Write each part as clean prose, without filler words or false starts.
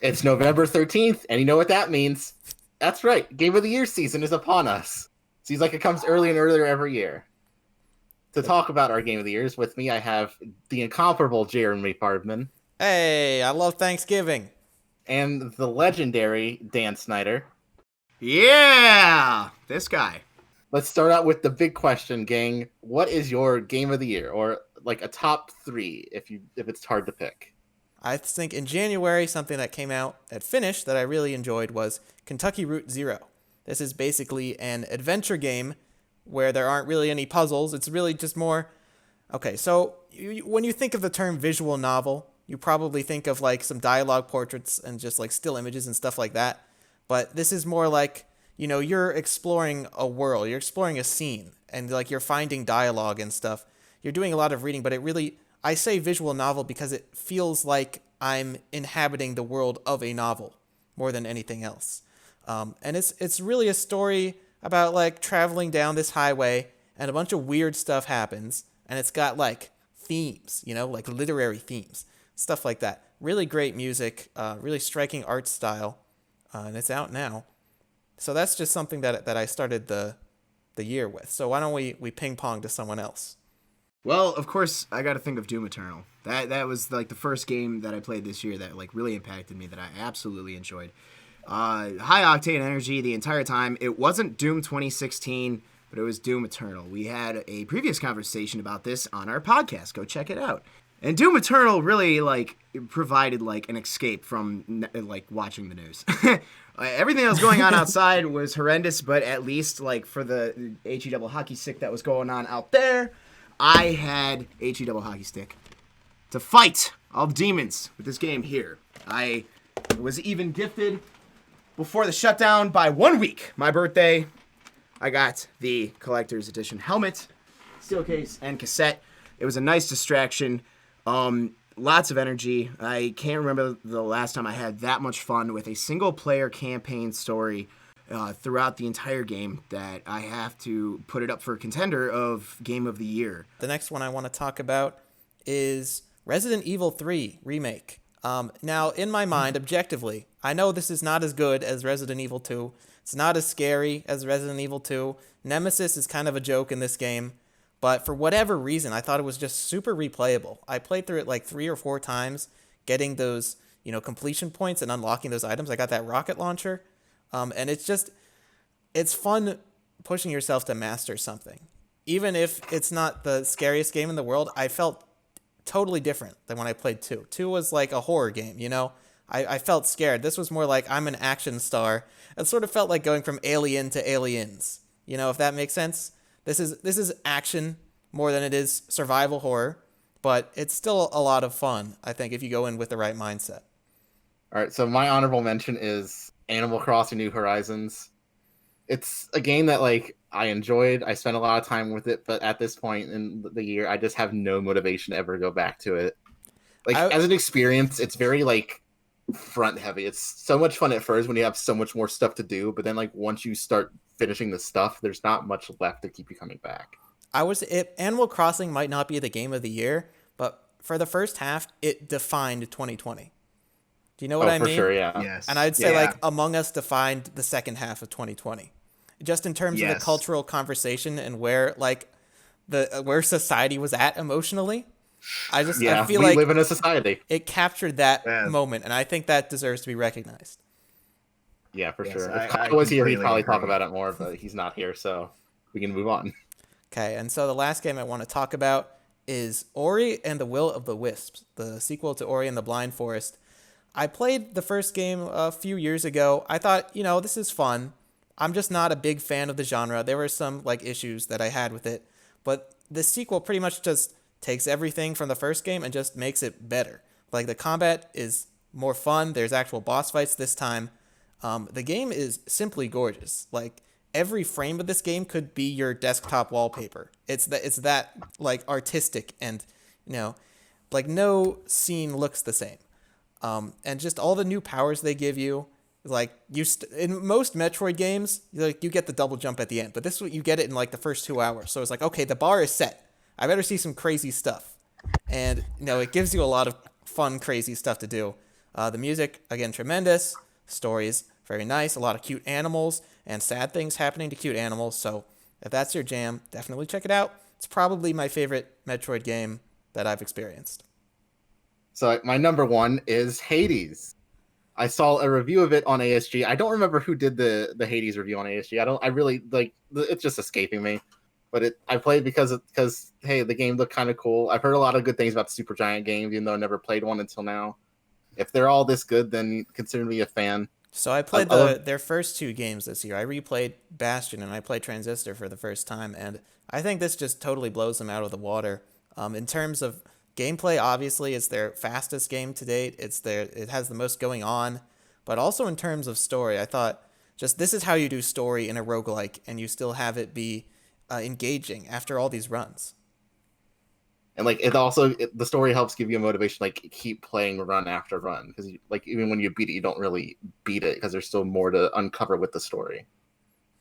It's November 13th, and you know what that means. That's right. Game of the Year season is upon us. Seems like it comes early and earlier every year. To talk about our Game of the Years with me, I have the incomparable Jeremy Pardman Hey, I love Thanksgiving. and the legendary Dan Snyder. Yeah, this guy. Let's start out with the big question, gang. What is your Game of the Year, or like a top three, if it's hard to pick? I think in January, something that came out that finished that I really enjoyed was Kentucky Route Zero. This is basically an adventure game where there aren't really any puzzles. It's really just more. Okay, so when you think of the term visual novel, you probably think of like some dialogue portraits and just like still images and stuff like that. But this is more like, you're exploring a world, you're exploring a scene, and like you're finding dialogue and stuff. You're doing a lot of reading, but I say visual novel because it feels like I'm inhabiting the world of a novel more than anything else. And it's really a story about like traveling down this highway and a bunch of weird stuff happens, and it's got like themes, like literary themes, stuff like that. Really great music, really striking art style, and it's out now. So that's just something that I started the year with. So why don't we ping pong to someone else? Well, of course, I got to think of Doom Eternal. That was like the first game that I played this year that like really impacted me, that I absolutely enjoyed. High octane energy the entire time. It wasn't Doom 2016, but it was Doom Eternal. We had a previous conversation about this on our podcast. Go check it out. And Doom Eternal really like provided like an escape from like watching the news. Everything that was going on outside was horrendous, but at least like for the HE double hockey stick that was going on out there, I had HE double hockey stick to fight all the demons with this game here. I was even gifted before the shutdown by 1 week, my birthday. I got the collector's edition helmet, steel case, and cassette. It was a nice distraction. Lots of energy. I can't remember the last time I had that much fun with a single-player campaign story throughout the entire game, that I have to put it up for a contender of Game of the Year. The next one I want to talk about is Resident Evil 3 Remake. Now, in my mind, objectively, I know this is not as good as Resident Evil 2. It's not as scary as Resident Evil 2. Nemesis is kind of a joke in this game. But for whatever reason, I thought it was just super replayable. I played through it like 3 or 4 times, getting those, completion points and unlocking those items. I got that rocket launcher. And it's fun pushing yourself to master something. Even if it's not the scariest game in the world, I felt totally different than when I played 2. 2 was like a horror game, I felt scared. This was more like I'm an action star. It sort of felt like going from Alien to Aliens, if that makes sense. This is action more than it is survival horror, but it's still a lot of fun, I think, if you go in with the right mindset. All right, so my honorable mention is Animal Crossing New Horizons. It's a game that like I enjoyed. I spent a lot of time with it, but at this point in the year, I just have no motivation to ever go back to it. Like as an experience, it's very like front heavy. It's so much fun at first when you have so much more stuff to do, but then like once you start finishing the stuff, there's not much left to keep you coming back. Animal Crossing might not be the game of the year, but for the first half, it defined 2020. Do you know what I mean? For sure, yeah. Yes. And I'd say like Among Us defined the second half of 2020. Just in terms of the cultural conversation and where like where society was at emotionally. I feel we like live in a society. It captured that moment, and I think that deserves to be recognized. Yeah, for sure. If Kyle was here, he'd probably talk about it more, but he's not here, so we can move on. Okay, and so the last game I want to talk about is Ori and the Will of the Wisps, the sequel to Ori and the Blind Forest. I played the first game a few years ago. I thought, this is fun. I'm just not a big fan of the genre. There were some like issues that I had with it, but the sequel pretty much just takes everything from the first game and just makes it better. Like the combat is more fun. There's actual boss fights this time. The game is simply gorgeous. Like every frame of this game could be your desktop wallpaper. It's that like artistic, and like no scene looks the same. And just all the new powers they give you, like in most Metroid games, like you get the double jump at the end, but this you get it in like the first 2 hours. So it's like, okay, the bar is set. I better see some crazy stuff, and it gives you a lot of fun, crazy stuff to do. The music, again, tremendous. Stories, very nice. A lot of cute animals and sad things happening to cute animals. So if that's your jam, definitely check it out. It's probably my favorite Metroid game that I've experienced. So my number one is Hades. I saw a review of it on ASG. I don't remember who did the Hades review on ASG. I really like, it's just escaping me. But I played because hey, the game looked kind of cool. I've heard a lot of good things about the Supergiant games, even though I never played one until now. If they're all this good, then consider me a fan. So I played their first 2 games this year. I replayed Bastion and I played Transistor for the first time, and I think this just totally blows them out of the water. In terms of gameplay, obviously, it's their fastest game to date. It has the most going on, but also in terms of story, I thought just this is how you do story in a roguelike, and you still have it be engaging after all these runs. And like the story helps give you a motivation, like keep playing run after run, because like even when you beat it, you don't really beat it because there's still more to uncover with the story.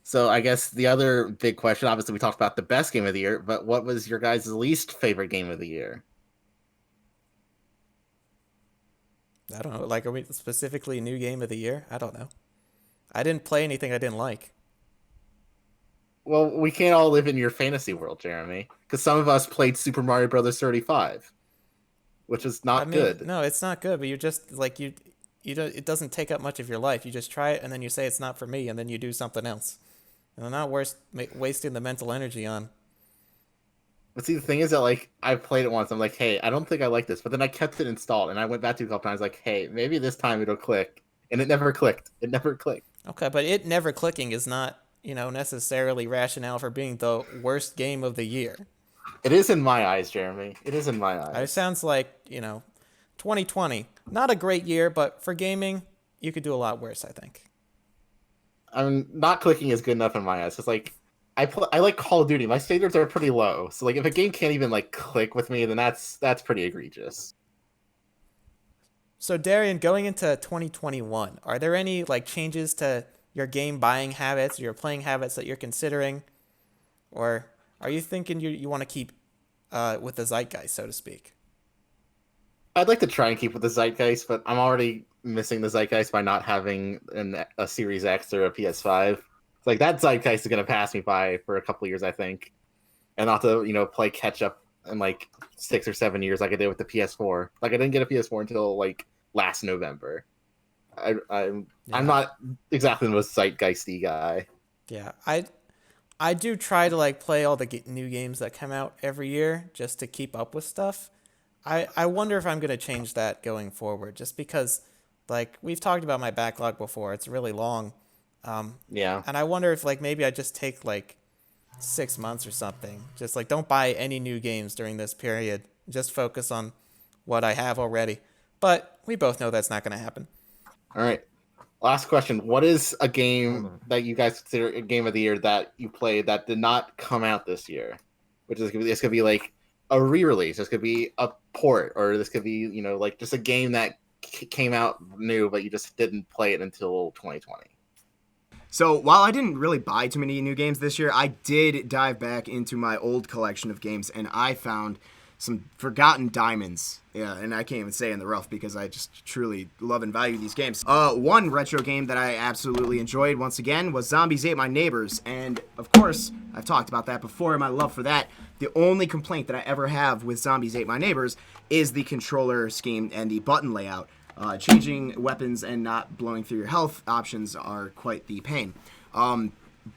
So I guess the other big question, obviously we talked about the best game of the year, but what was your guys' least favorite game of the year? I don't know. Like, are we specifically new game of the year? I don't know. I didn't play anything I didn't like. Well, we can't all live in your fantasy world, Jeremy, because some of us played Super Mario Brothers 35, which is not good. No, it's not good. But you just like you don't. It doesn't take up much of your life. You just try it and then you say it's not for me, and then you do something else. And not worth wasting the mental energy on. But see, the thing is that like I played it once. I'm like, hey, I don't think I like this. But then I kept it installed, and I went back to it a couple times. Like, hey, maybe this time it'll click, and it never clicked. It never clicked. Okay, but it never clicking is not, necessarily rationale for being the worst game of the year. It is in my eyes, Jeremy. It is in my eyes. It sounds like, 2020, not a great year, but for gaming, you could do a lot worse, I think. I mean, not clicking is good enough in my eyes. It's like I like Call of Duty. My standards are pretty low, so like if a game can't even like click with me, then that's pretty egregious. So Darian, going into 2021, are there any like changes to your game buying habits, or your playing habits that you're considering, or are you thinking you want to keep with the zeitgeist, so to speak? I'd like to try and keep with the zeitgeist, but I'm already missing the zeitgeist by not having a Series X or a PS5. It's like that zeitgeist is going to pass me by for a couple of years, I think, and not to play catch up in like 6 or 7 years like I did with the PS4. Like I didn't get a PS4 until like last November. I'm not exactly the most zeitgeisty guy. Yeah, I do try to like play all the new games that come out every year just to keep up with stuff. I wonder if I'm going to change that going forward, just because like we've talked about my backlog before. It's really long. Yeah. And I wonder if like maybe I just take like 6 months or something. Just like don't buy any new games during this period. Just focus on what I have already. But we both know that's not going to happen. All right. Last question. What is a game that you guys consider a game of the year that you played that did not come out this year? Which is this could be like a re-release. This could be a port, or this could be, like just a game that came out new, but you just didn't play it until 2020. So while I didn't really buy too many new games this year, I did dive back into my old collection of games, and I found some forgotten diamonds. Yeah, and I can't even say in the rough because I just truly love and value these games. One retro game that I absolutely enjoyed once again was Zombies Ate My Neighbors, and of course, I've talked about that before, my love for that. The only complaint that I ever have with Zombies Ate My Neighbors is the controller scheme and the button layout. Changing weapons and not blowing through your health options are quite the pain.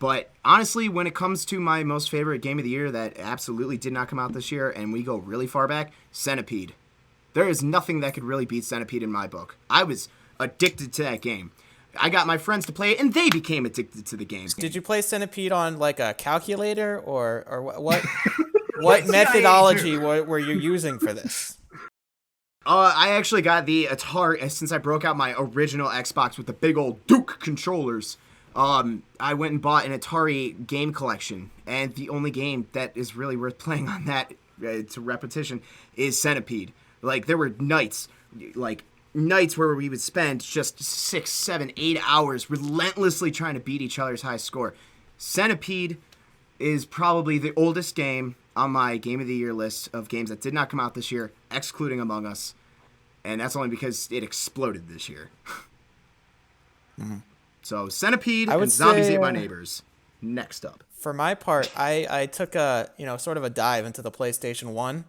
But honestly, when it comes to my most favorite game of the year that absolutely did not come out this year, and we go really far back, Centipede. There is nothing that could really beat Centipede in my book. I was addicted to that game. I got my friends to play it, and they became addicted to the game. Did you play Centipede on like a calculator, or what? What methodology were you using for this? I actually got the Atari, since I broke out my original Xbox with the big old Duke controllers. I went and bought an Atari game collection, and the only game that is really worth playing on that, to repetition, is Centipede. Like, there were nights where we would spend just 6, 7, 8 hours relentlessly trying to beat each other's high score. Centipede is probably the oldest game on my Game of the Year list of games that did not come out this year, excluding Among Us. and that's only because it exploded this year. So Centipede and Zombies Ate My Neighbors. Next up. For my part, I took a sort of a dive into the PlayStation 1,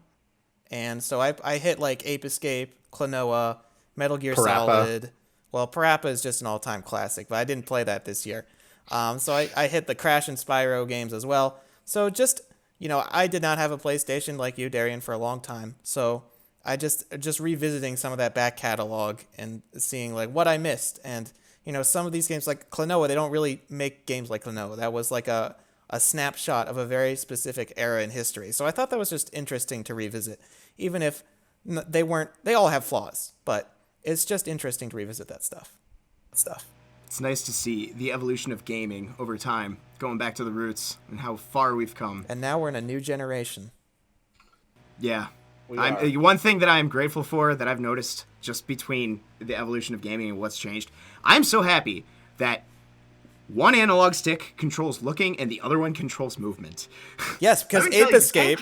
and so I hit like Ape Escape, Klonoa, Metal Gear Parappa. Solid. Well, Parappa is just an all-time classic, but I didn't play that this year. So I hit the Crash and Spyro games as well. So just, I did not have a PlayStation like you, Darian, for a long time. So I just revisiting some of that back catalog and seeing like what I missed. And, some of these games like Klonoa, they don't really make games like Klonoa. That was like a snapshot of a very specific era in history. So I thought that was just interesting to revisit, even if they all have flaws, but it's just interesting to revisit that stuff. It's nice to see the evolution of gaming over time, going back to the roots and how far we've come. And now we're in a new generation. Yeah. One thing that I'm grateful for that I've noticed just between the evolution of gaming and what's changed, I'm so happy that one analog stick controls looking and the other one controls movement. Yes, because Ape Escape.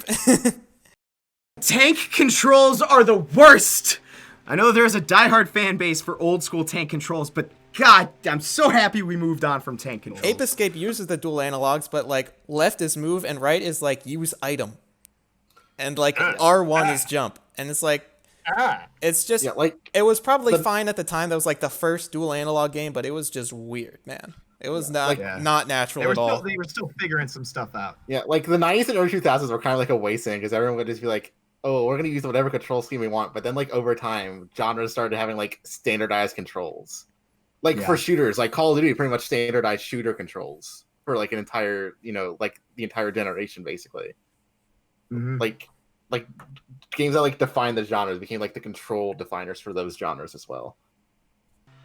Tank controls are the worst! I know there's a diehard fan base for old school tank controls, but God, I'm so happy we moved on from tank controls. Ape Escape uses the dual analogs, but like left is move and right is like use item. And like R1 is jump. And it's like, it's just, it was probably fine at the time. That was like the first dual analog game, but it was just weird, man. It was not natural at all. They were still figuring some stuff out. Yeah, like the 90s and early 2000s were kind of like a wasteland because everyone would just be like, oh, we're going to use whatever control scheme we want. But then like over time, genres started having like standardized controls. Like for shooters, like Call of Duty pretty much standardized shooter controls for like an entire, like the entire generation basically. Mm-hmm. Like games that like define the genres became like the control definers for those genres as well.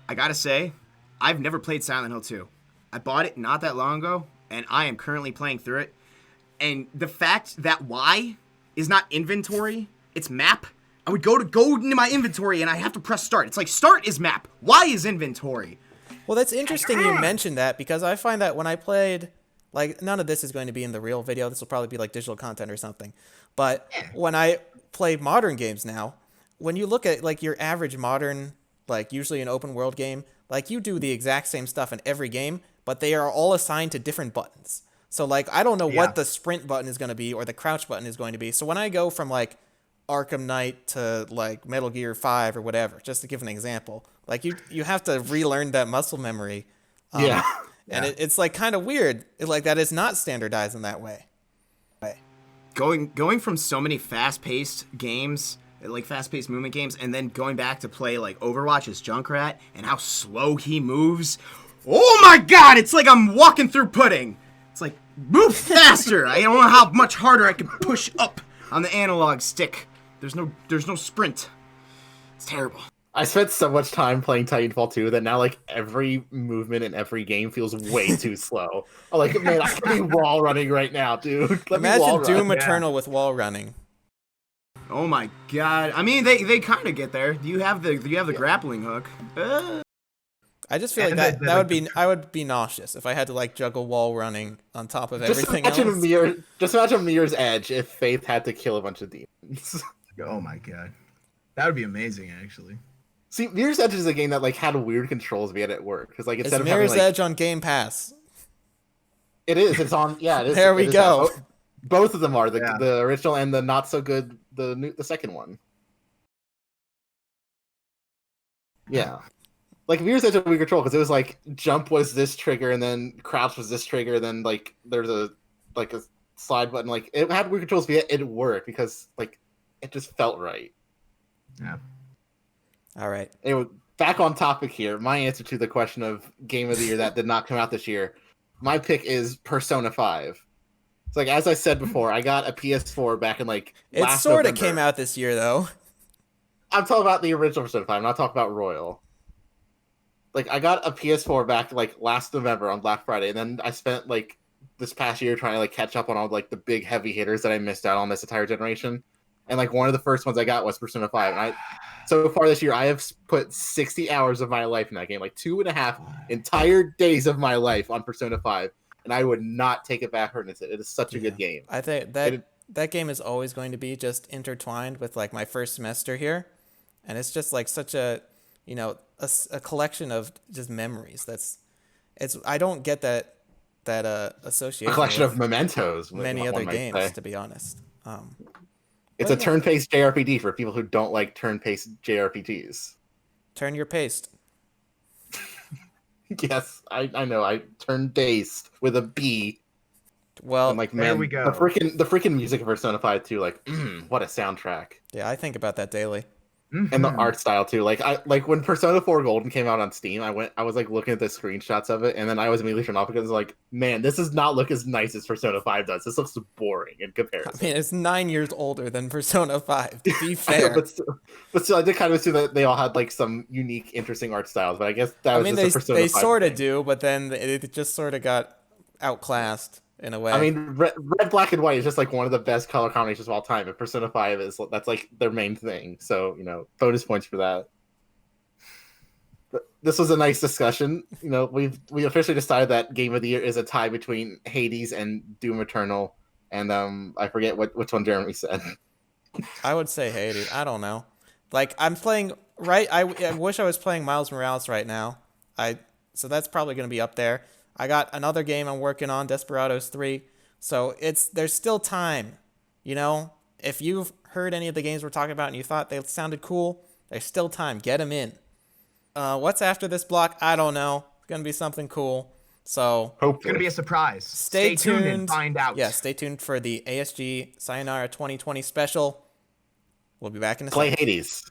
I gotta say, I've never played Silent Hill 2. I bought it not that long ago, and I am currently playing through it. And the fact that Y is not inventory, it's map. I would go into my inventory and I have to press start. It's like start is map, Y is inventory. Well, that's interesting you mentioned that because I find that when I played, like none of this is going to be in the real video. This will probably be like digital content or something. But when I play modern games now, when you look at like your average modern, like usually an open world game, like you do the exact same stuff in every game, but they are all assigned to different buttons. So like I don't know what the sprint button is going to be or the crouch button is going to be. So when I go from like Arkham Knight to like Metal Gear 5 or whatever, just to give an example, like you have to relearn that muscle memory. And it's like kind of weird. Like that is not standardized in that way. Going from so many fast-paced games, like fast-paced movement games, and then going back to play like Overwatch as Junkrat and how slow he moves. Oh my God! It's like I'm walking through pudding. It's like move faster. I don't know how much harder I can push up on the analog stick. There's no sprint. It's terrible. I spent so much time playing Titanfall 2 that now like every movement in every game feels way too slow. I'm like, man, I can be wall running right now, dude. Imagine Doom Eternal with wall running. Oh my God! I mean, they kind of get there. You have the grappling hook. I just feel like I would be nauseous if I had to like juggle wall running on top of everything else. Just imagine Mirror's Edge if Faith had to kill a bunch of demons. Oh my God, that would be amazing, actually. See, Mirror's Edge is a game that like had weird controls we had at work because like instead of Mirror's having, like, Edge on Game Pass. It is. It's on. Yeah, it is. There we go. Both of them are the original and the not so good the second one. Yeah, like Mirror's Edge had weird control because it was like jump was this trigger and then crouch was this trigger and then like there's a slide button. Like it had weird controls, but it worked because like it just felt right. Yeah. All right. Anyway, back on topic here. My answer to the question of game of the year that did not come out this year, my pick is Persona 5. It's like as I said before, I got a PS4 back in like it sort of came out this year though. I'm talking about the original Persona 5. I'm not talking about Royal. Like I got a PS4 back like last November on Black Friday, and then I spent like this past year trying to like catch up on all like the big heavy hitters that I missed out on this entire generation. And like one of the first ones I got was Persona 5. And so far this year, I have put 60 hours of my life in that game, like 2.5 entire days of my life on Persona 5. And I would not take it back. It is such a good game. I think that game is always going to be just intertwined with like my first semester here. and it's just like such a, a collection of just memories. I don't get that A association collection with of mementos, many one other might games, say. to be honest. It's But a yeah, turn-based JRPG for people who don't like turn-based JRPGs. turn your paste. Yes, I know. I turn-based with a B. And Well, like, There man, we go. the freaking music of Persona 5 too, like, what a soundtrack. yeah, I think about that daily. And the Mhm. art style too. Like when Persona 4 Golden came out on Steam, I was like looking at the screenshots of it, and then I was immediately turned off because like, man, this does not look as nice as Persona 5 does. This looks boring in I comparison. mean, it's 9 years older than Persona 5, to be fair. but still, I did kind of assume that they all had like some unique, interesting art styles. But I guess that I was mean, just a Persona they 5 sort of thing. do, but then it just sort of got outclassed in a way. I mean, red, black, and white is just like one of the best color combinations of all time. And Persona 5 that's like their main thing. So bonus points for that. But this was a nice discussion. We officially decided that Game of the Year is a tie between Hades and Doom Eternal, and I forget which one Jeremy said. I would say Hades. I don't know. Like I'm playing right. I wish I was playing Miles Morales right now. So that's probably gonna be up there. I got another game I'm working on, Desperados 3. So there's still time. If you've heard any of the games we're talking about and you thought they sounded cool, there's still time. Get them in. What's after this block? I don't know. It's gonna be something cool. So It's gonna Hopefully, be a surprise. stay tuned tuned and find out. Yeah, stay tuned for the ASG Sayonara 2020 special. We'll be back in a play second. Hades.